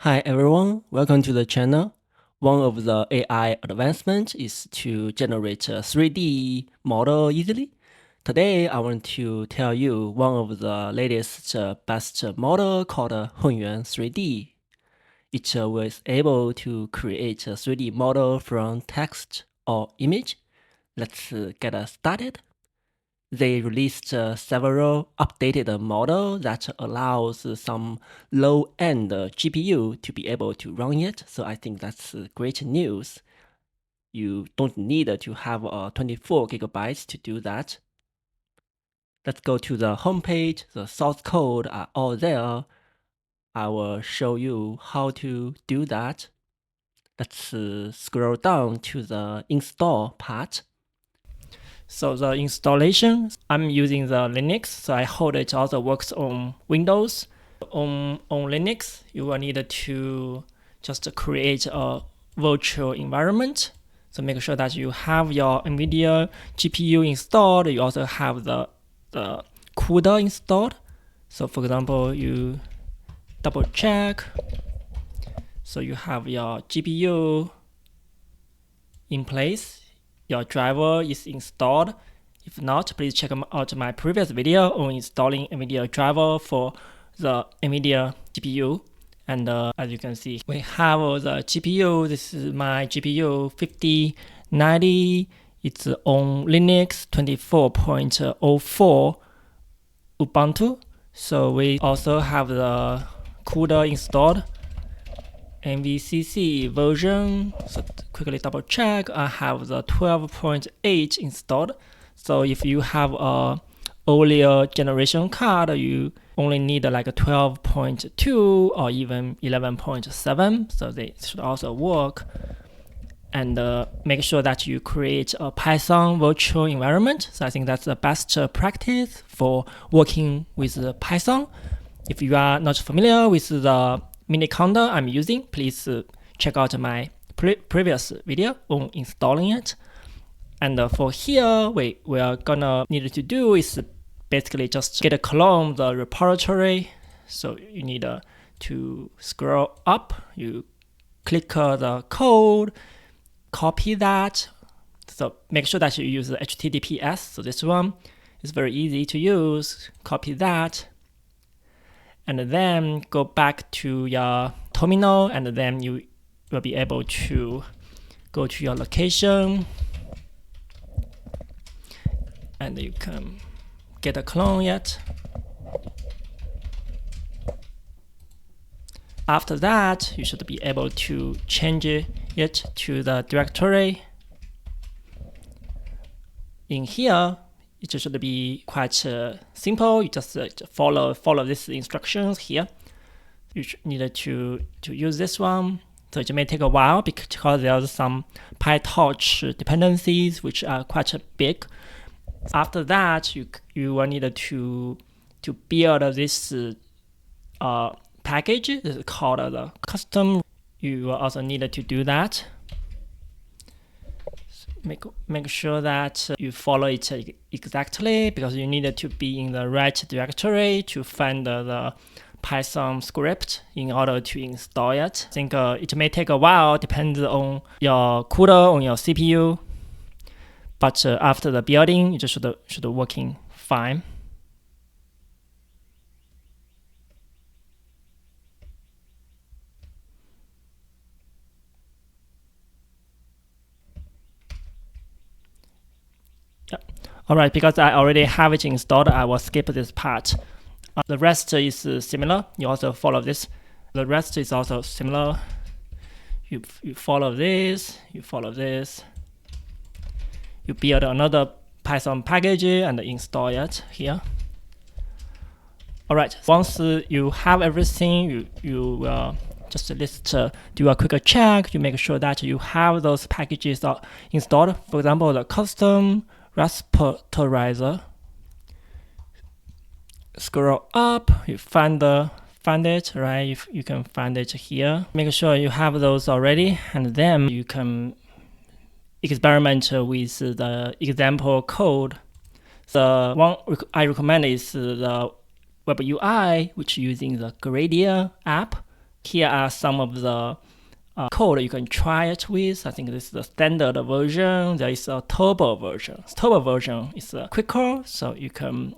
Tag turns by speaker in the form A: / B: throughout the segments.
A: Hi everyone, welcome to the channel. One of the AI advancements is to generate a 3D model easily. Today I want to tell you one of the latest best model called Hunyuan3D. It was able to create a 3D model from text or image. Let's get started. They released several updated models that allows some low-end GPU to be able to run it. So I think that's great news. You don't need to have 24 gigabytes to do that. Let's go to the homepage. The source code are all there. I will show you how to do that. Let's scroll down to the install part. So the installation, I'm using the Linux, so I hope it also works on Windows. On Linux, you will need to just create a virtual environment. So make sure that you have your NVIDIA GPU installed. You also have the CUDA installed. So for example, you double check. So you have your GPU in place. Your driver is installed. If not, please check out my previous video on installing NVIDIA driver for the NVIDIA GPU. And as you can see, we have the GPU. This is my GPU 5090. It's on Linux 24.04 Ubuntu. So we also have the CUDA installed. MVCC version, so quickly double check. I have the 12.8 installed. So if you have a earlier generation card, you only need like a 12.2 or even 11.7. So they should also work. And make sure that you create a Python virtual environment. So I think that's the best practice for working with Python. If you are not familiar with the Miniconda I'm using, please check out my previous video on installing it. And for here, we are gonna need to do is basically just get a clone the repository. So you need to scroll up, you click the code, copy that. So make sure that you use the HTTPS. So this one is very easy to use. Copy that. And then go back to your terminal, and then you will be able to go to your location, and you can get a clone yet. After that, you should be able to change it to the directory. In here, it should be quite simple. You just follow these instructions here. You need to use this one. So it may take a while because there are some PyTorch dependencies which are quite big. After that, you will need to build this package. It's called the custom. You will also need to do that. Make sure that you follow it exactly, because you need to be in the right directory to find the Python script in order to install it. I think it may take a while, depends on your CUDA, on your CPU, but after the building, it should working fine. Alright, because I already have it installed, I will skip this part. The rest is similar. You also follow this. The rest is also similar. You follow this, you follow this. You build another Python package and install it here. Alright, once you have everything, you will just do a quick check. You make sure that you have those packages installed. For example, the custom rasterizer. Scroll up, you find it, right? You can find it here. Make sure you have those already, and then you can experiment with the example code. The one I recommend is the Web UI, which using the Gradient app. Here are some of the code you can try it with. I think this is the standard version. There is a turbo version. Turbo version is quicker, so you can.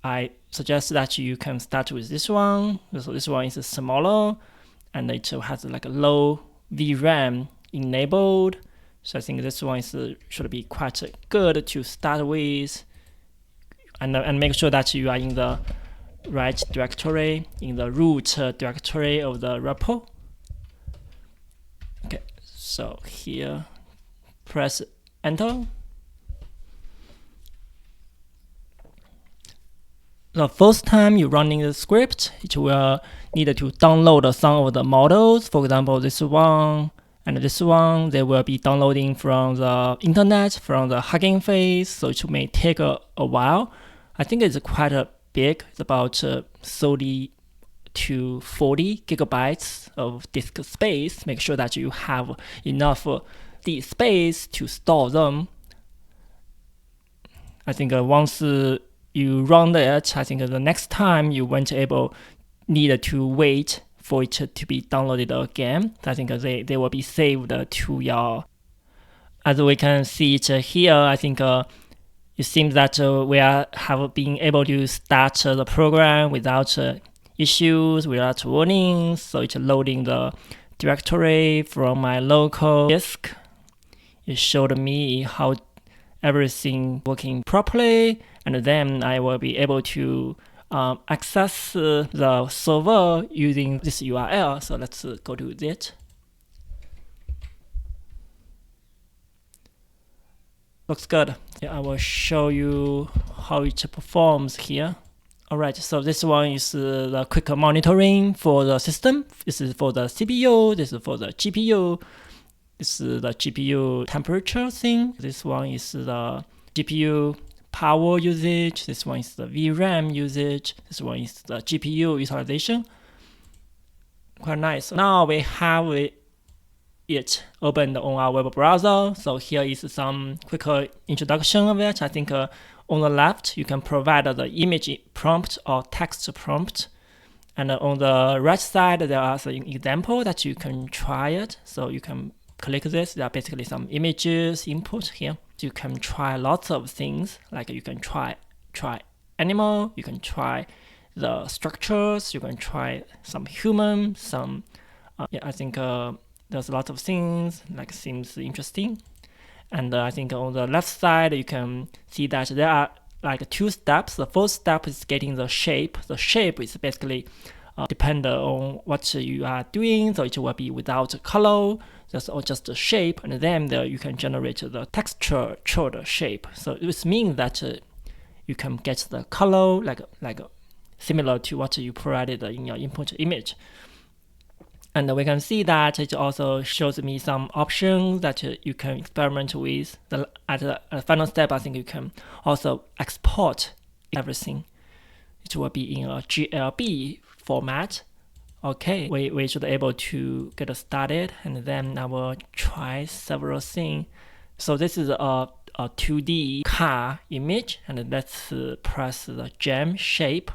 A: I suggest that you can start with this one. So this one is smaller, and it has like a low VRAM enabled. So I think this one should be quite good to start with, and make sure that you are in the right directory, in the root directory of the repo. Okay, so here, press enter. The first time you're running the script, it will need to download some of the models. For example, this one and this one, they will be downloading from the internet, from the Hugging Face, so it may take a while. I think it's quite big. It's about 30 to 40 gigabytes of disk space. Make sure that you have enough disk space to store them. I think once you run it, I think the next time you won't need to wait for it to be downloaded again. I think they will be saved to your. As we can see it here, I think it seems that we have been able to start the program without issues, without warnings. So it's loading the directory from my local disk. It showed me how everything working properly, and then I will be able to access the server using this URL. So let's go to it. Looks good. Yeah, I will show you how it performs here. Alright, so this one is the quick monitoring for the system. This is for the CPU, this is for the GPU. This is the GPU temperature thing. This one is the GPU power usage. This one is the VRAM usage. This one is the GPU utilization. Quite nice. Now we have it opened on our web browser. So here is some quick introduction of it. I think on the left, you can provide the image prompt or text prompt. And on the right side, there are some example that you can try it. So you can click this. There are basically some images input here. You can try lots of things. Like you can try animal. You can try the structures. You can try some human. Some yeah, I think there's a lot of things. Like seems interesting. And I think on the left side, you can see that there are like 2 steps. The first step is getting the shape. The shape is basically depend on what you are doing. So it will be without color. That's all just a shape. And then you can generate the texture shape. So this means that you can get the color like similar to what you provided in your input image. And we can see that it also shows me some options that you can experiment with. At the final step, I think you can also export everything. It will be in a GLB format. Okay, we should be able to get started, and then I will try several things. So this is a 2D car image, and let's press the gem shape.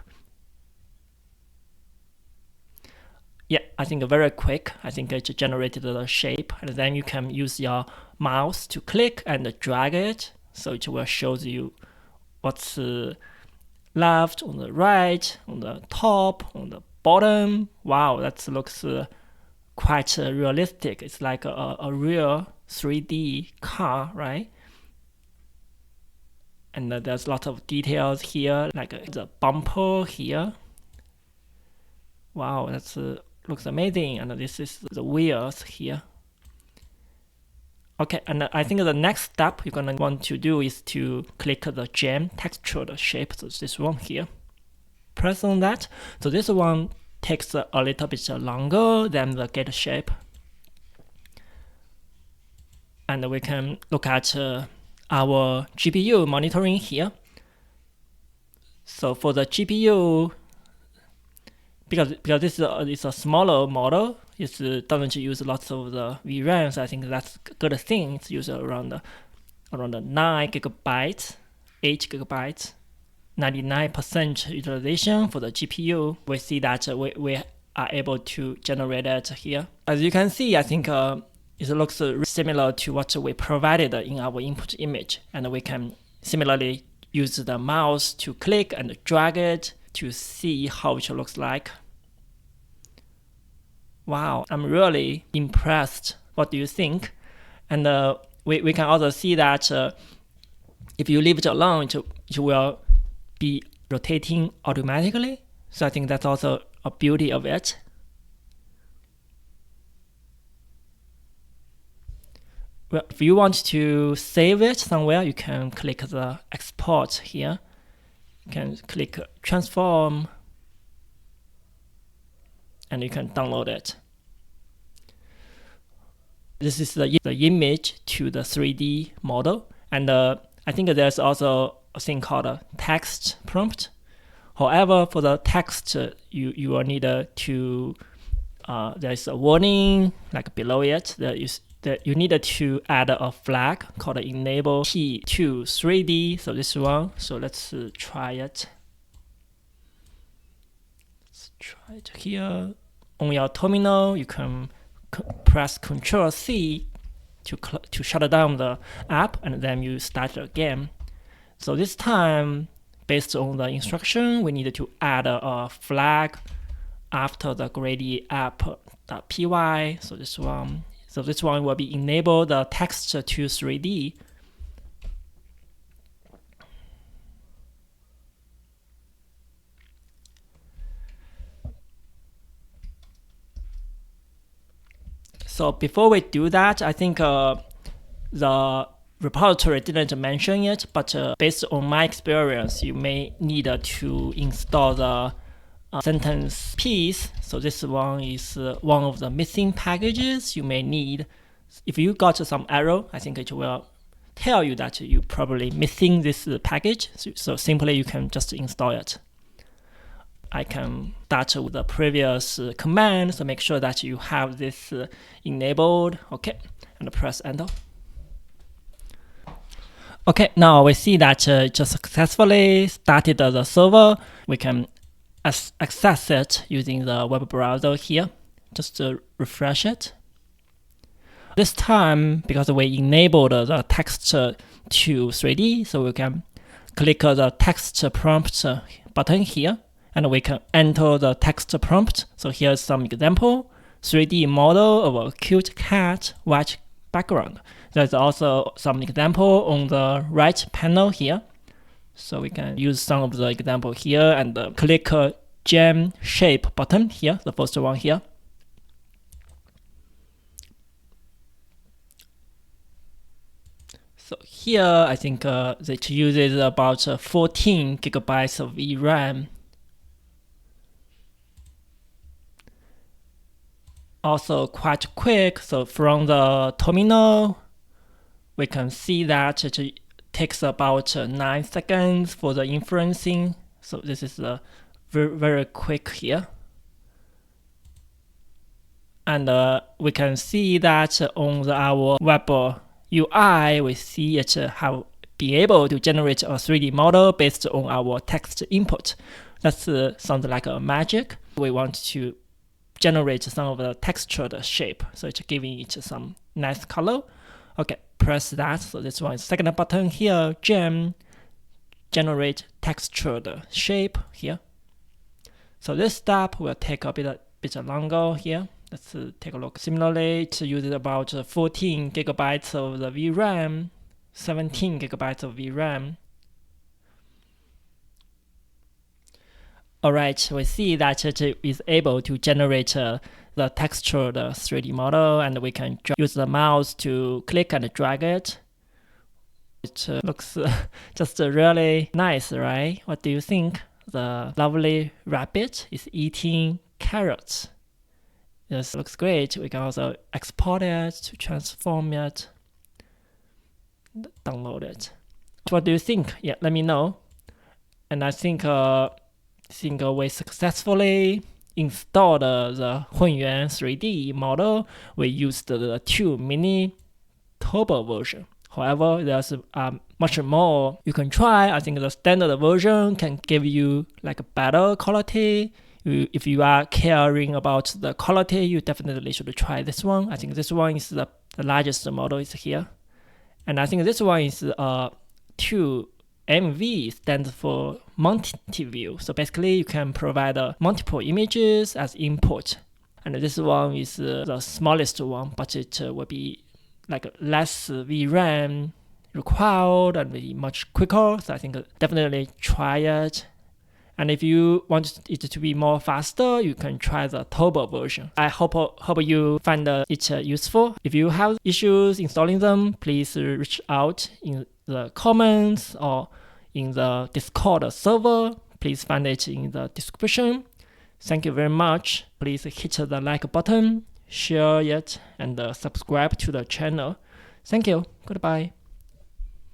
A: Yeah, I think very quick. I think it generated the shape, and then you can use your mouse to click and drag it. So it will show you what's left, on the right, on the top, on the bottom. Wow, that looks quite realistic. It's like a real 3D car, right? And there's a lot of details here, like the bumper here. Wow, that's looks amazing. And this is the wheels here. Okay, and I think the next step you're gonna want to do is to click the gem textured shape. So this one here. Press on that. So this one takes a little bit longer than the get shape. And we can look at our GPU monitoring here. So for the GPU, because this is a smaller model, it doesn't use lots of the VRAM, so I think that's a good thing. It's used around 9 gigabytes, 8 gigabytes, 99% utilization for the GPU. We see that we are able to generate it here. As you can see, I think it looks similar to what we provided in our input image, and we can similarly use the mouse to click and drag it to see how it looks like. Wow, I'm really impressed. What do you think? And we can also see that if you leave it alone, it will be rotating automatically. So I think that's also a beauty of it. Well, if you want to save it somewhere, you can click the export here. You can click transform, and you can download it. This is the image to the 3D model. And I think there's also a thing called a text prompt. However, for the text, you will need to, there's a warning like below it that you need to add a flag called enable key to 3D. So this one. So let's try it. Let's try it here. On your terminal, you can press Ctrl+C to shut down the app, and then you start again. So this time, based on the instruction, we need to add a flag after the Grady app.py. So this one. So this one will be enable the text to 3D. So before we do that, I think the repository didn't mention it, but based on my experience, you may need to install the sentence piece. So this one is one of the missing packages you may need. If you got some error, I think it will tell you that you probably missing this package. So simply you can just install it. I can start with the previous command, so make sure that you have this enabled. Okay, and press enter. Okay, now we see that just successfully started the server. We can access it using the web browser here. Just refresh it. This time, because we enabled the text to 3D, so we can click the text prompt button here, and we can enter the text prompt. So here's some example: 3D model of a cute cat, white background. There's also some example on the right panel here. So we can use some of the example here and click gem shape button here, the first one here. So here, I think it uses about 14 gigabytes of VRAM. Also quite quick. So from the terminal, we can see that it takes about 9 seconds for the inferencing. So this is very, very quick here. And we can see that on our web UI, we see it be able to generate a 3D model based on our text input. That sounds like a magic. We want to generate some of the textured shape, so it's giving it some nice color. Okay, press that. So this one is second button here, gem, generate textured shape here. So this step will take a bit longer here. Let's take a look. Similarly, it uses about 14 gigabytes of the VRAM, 17 gigabytes of VRAM. Alright, we see that it is able to generate the textured 3D model, and we can use the mouse to click and drag it. It looks just really nice, right? What do you think? The lovely rabbit is eating carrots. This looks great. We can also export it to transform it, download it. What do you think? Yeah, let me know. And I think we successfully installed the Hunyuan3D model. We used the 2 mini turbo version. However, there's much more you can try. I think the standard version can give you like a better quality. if you are caring about the quality, you definitely should try this one. I think this one is the largest model is here. And I think this one is 2MV, stands for multi-view. So basically you can provide multiple images as input. And this one is the smallest one, but it will be like less VRAM required and be much quicker. So I think definitely try it. And if you want it to be more faster, you can try the turbo version. I hope you find it useful. If you have issues installing them, please reach out in the comments or in the Discord server. Please find it in the description. Thank you very much. Please hit the like button, share it, and subscribe to the channel. Thank you. Goodbye.